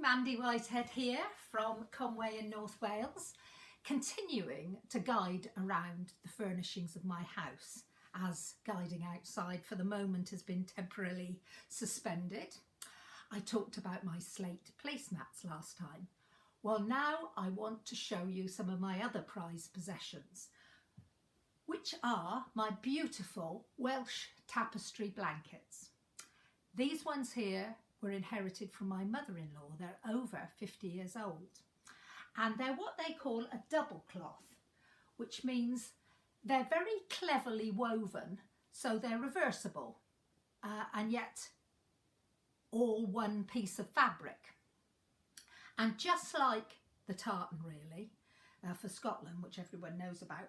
Mandy Whitehead here from Conway in North Wales, continuing to guide around the furnishings of my house as guiding outside for the moment has been temporarily suspended. I talked about my slate placemats last time. Well, now I want to show you some of my other prized possessions, which are my beautiful Welsh tapestry blankets. These ones here were inherited from my mother-in-law. They're over 50 years old. And they're what they call a double cloth, which means they're very cleverly woven, so they're reversible, and yet all one piece of fabric. And just like the tartan really, for Scotland, which everyone knows about,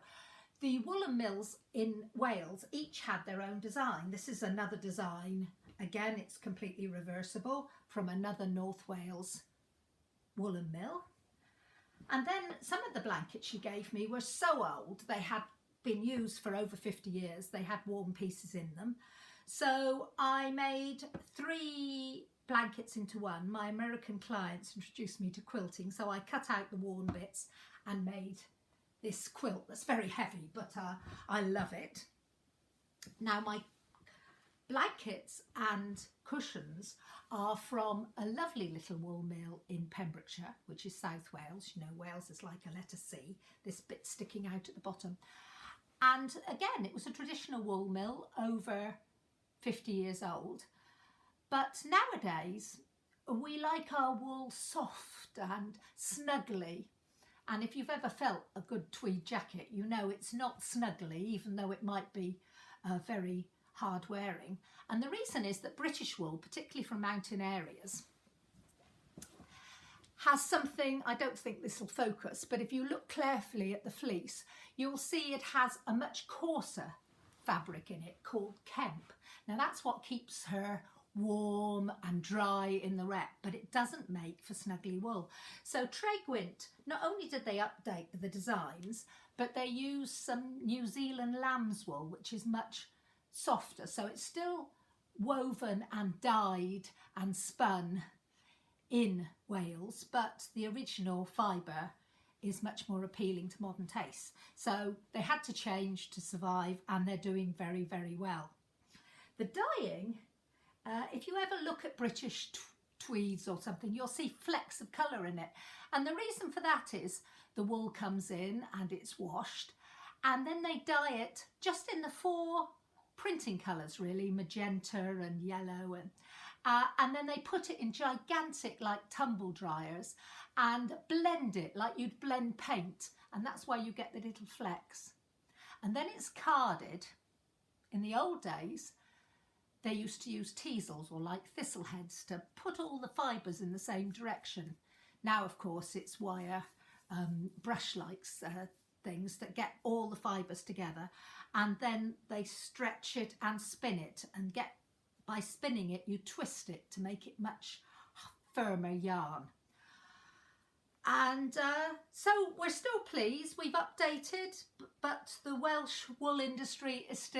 the woolen mills in Wales each had their own design. This is another design. Again, it's completely reversible from another North Wales woolen mill. And then some of the blankets she gave me were so old, they had been used for over 50 years. They had worn pieces in them. So I made 3 blankets into one. My American clients introduced me to quilting, so I cut out the worn bits and made this quilt that's very heavy, but I love it. Now my blankets and cushions are from a lovely little wool mill in Pembrokeshire, which is South Wales. You know, Wales is like a letter C, this bit sticking out at the bottom. And again, it was a traditional wool mill, over 50 years old. But nowadays, we like our wool soft and snuggly. And if you've ever felt a good tweed jacket, you know it's not snuggly, even though it might be very hard wearing. And the reason is that British wool, particularly from mountain areas, has something, I don't think this will focus, but if you look carefully at the fleece, you'll see it has a much coarser fabric in it called kemp. Now that's what keeps her warm and dry in the rep, but it doesn't make for snuggly wool. So Tregwynt, not only did they update the designs, but they used some New Zealand lamb's wool, which is much softer. So it's still woven and dyed and spun in Wales, but the original fibre is much more appealing to modern tastes. So they had to change to survive, and they're doing very, very well. The dyeing, if you ever look at British tweeds or something, you'll see flecks of colour in it. And the reason for that is the wool comes in and it's washed, and then they dye it just in the 4 printing colours really, magenta and yellow, and then they put it in gigantic like tumble dryers and blend it like you'd blend paint, and that's why you get the little flecks. And then it's carded. In the old days they used to use teasels or like thistle heads to put all the fibres in the same direction. Now of course it's wire brush-like things that get all the fibres together, and then they stretch it and spin it, and by spinning it you twist it to make it much firmer yarn. And so we're still pleased. We've updated, but the Welsh wool industry is still